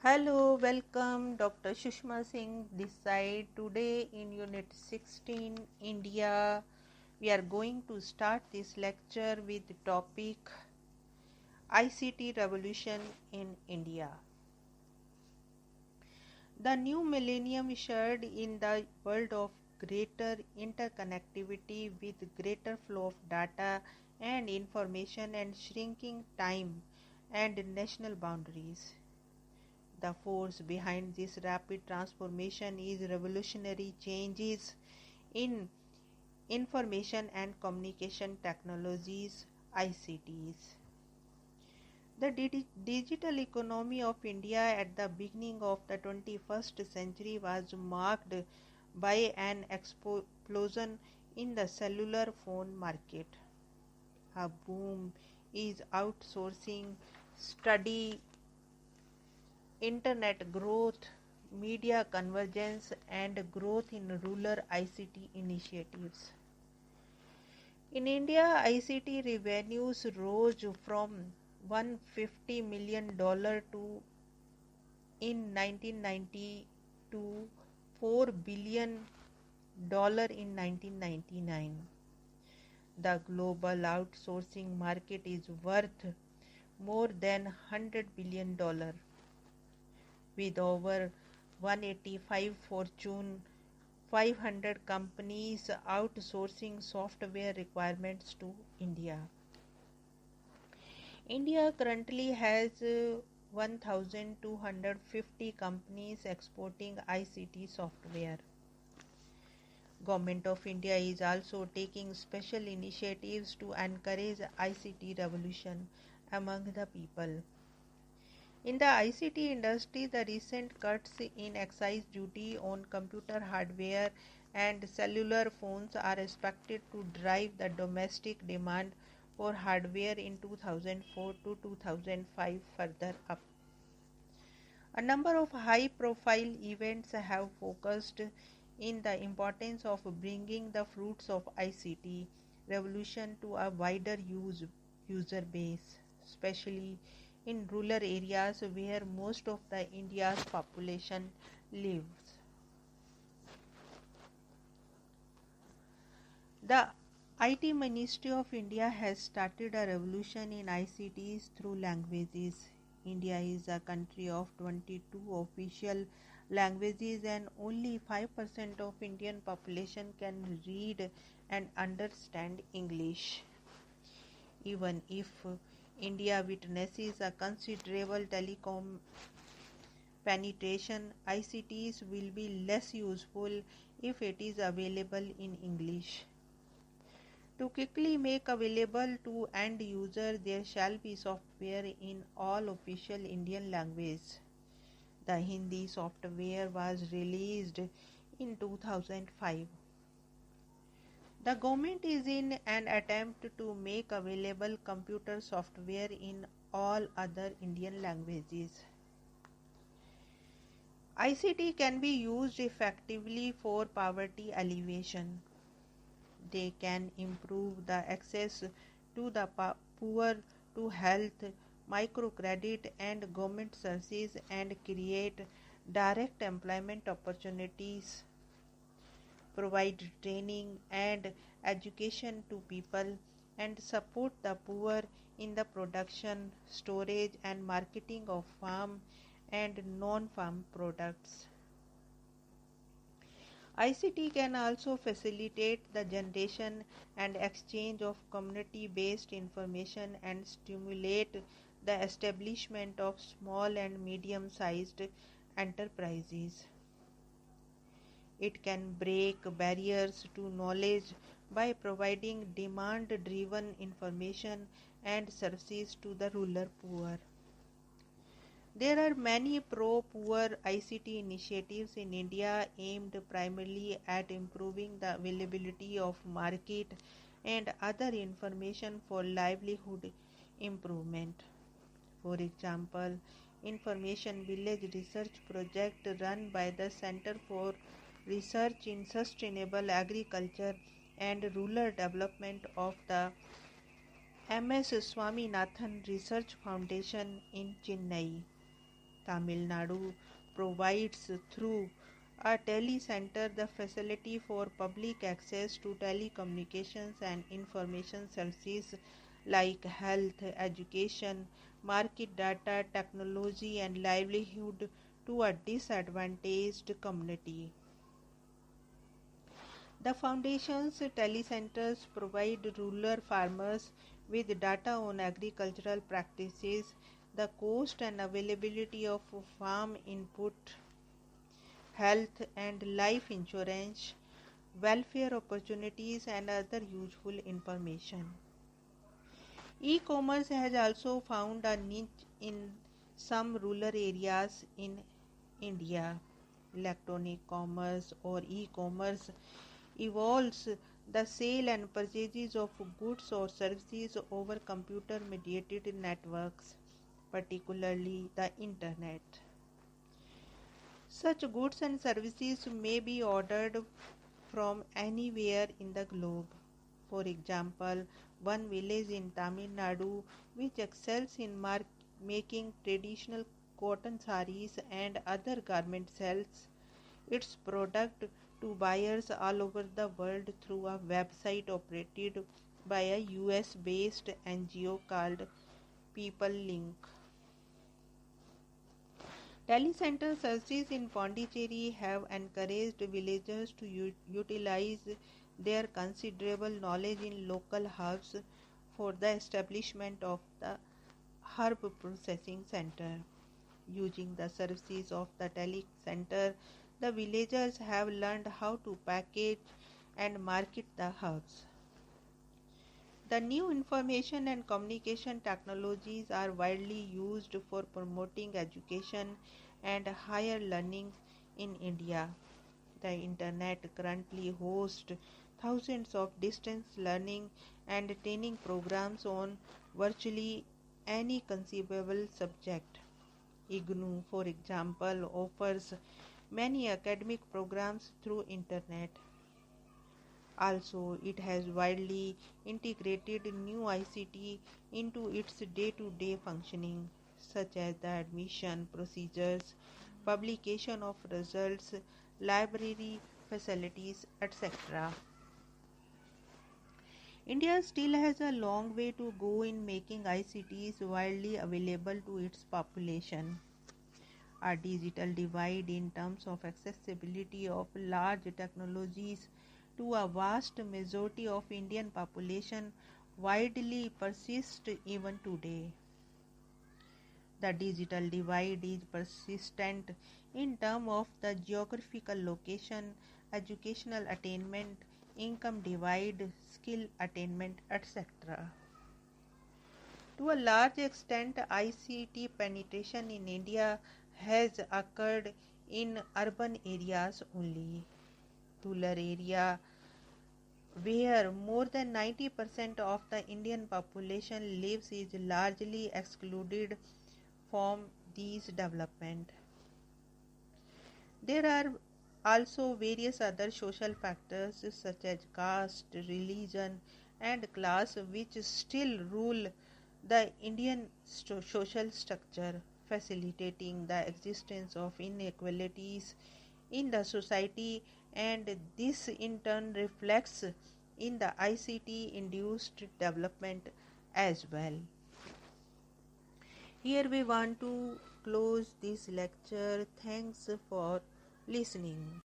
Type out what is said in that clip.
Hello, welcome. Dr. Sushma Singh this side. Today in Unit 16, India, we are going to start this lecture with the topic ICT Revolution in India. The new millennium ushered in the world of greater interconnectivity with greater flow of data and information and shrinking time and national boundaries. The force behind this rapid transformation is revolutionary changes in information and communication technologies (ICTs). The digital economy of India at the beginning of the 21st century was marked by an explosion in the cellular phone market. A boom is outsourcing, study internet growth, media convergence, and growth in rural ICT initiatives. In India, ICT revenues rose from $150 million in 1990 to $4 billion in 1999. The global outsourcing market is worth more than $100 billion. With over 185 Fortune 500 companies outsourcing software requirements to India. India currently has 1,250 companies exporting ICT software. Government of India is also taking special initiatives to encourage ICT revolution among the people. In the ICT industry, the recent cuts in excise duty on computer hardware and cellular phones are expected to drive the domestic demand for hardware in 2004 to 2005 further up. A number of high-profile events have focused in the importance of bringing the fruits of ICT revolution to a wider user base, especially in rural areas where most of the India's population lives. The IT Ministry of India has started a revolution in ICTs through languages. India is a country of 22 official languages and only 5% of Indian population can read and understand English. Even if India witnesses a considerable telecom penetration, ICTs will be less useful if it is available in English. To quickly make available to end user, there shall be software in all official Indian languages. The Hindi software was released in 2005. The government is in an attempt to make available computer software in all other Indian languages. ICT can be used effectively for poverty alleviation. They can improve the access to the poor to health, microcredit and government services and create direct employment opportunities, provide training and education to people, and support the poor in the production, storage and marketing of farm and non-farm products. ICT can also facilitate the generation and exchange of community-based information and stimulate the establishment of small and medium-sized enterprises. It can break barriers to knowledge by providing demand-driven information and services to the rural poor. There are many pro-poor ICT initiatives in India aimed primarily at improving the availability of market and other information for livelihood improvement. For example, Information Village research project run by the Center for Research in Sustainable Agriculture and Rural Development of the MS Swaminathan Research Foundation in Chennai. Tamil Nadu provides through a telecenter the facility for public access to telecommunications and information services like health, education, market data, technology, and livelihood to a disadvantaged community. The foundation's telecenters provide rural farmers with data on agricultural practices, the cost and availability of farm input, health and life insurance, welfare opportunities, and other useful information. E-commerce has also found a niche in some rural areas in India. Electronic commerce or e-commerce involves the sale and purchases of goods or services over computer mediated networks, particularly the internet. Such goods and services may be ordered from anywhere in the globe. For example, one village in Tamil Nadu which excels in making traditional cotton saris and other garments sells its product to buyers all over the world through a website operated by a US based NGO called People Link. Telecenter services in Pondicherry have encouraged villagers to utilize their considerable knowledge in local herbs for the establishment of the herb processing center. Using the services of the telecenter, the villagers have learned how to package and market the herbs. The new information and communication technologies are widely used for promoting education and higher learning in India. The internet currently hosts thousands of distance learning and training programs on virtually any conceivable subject. IGNOU, for example, offers many academic programs through internet. Also, it has widely integrated new ICT into its day-to-day functioning, such as the admission procedures, publication of results, library facilities, etc. India still has a long way to go in making ICTs widely available to its population. A digital divide in terms of accessibility of large technologies to a vast majority of Indian population widely persists even today. The digital divide is persistent in terms of the geographical location, educational attainment, income divide, skill attainment, etc. To a large extent, ICT penetration in India has occurred in urban areas only. Rural area where more than 90% of the Indian population lives is largely excluded from these development. There are also various other social factors such as caste, religion, and class which still rule the Indian social structure, facilitating the existence of inequalities in the society, and this in turn reflects in the ICT induced development as well. Here we want to close this lecture. Thanks for listening.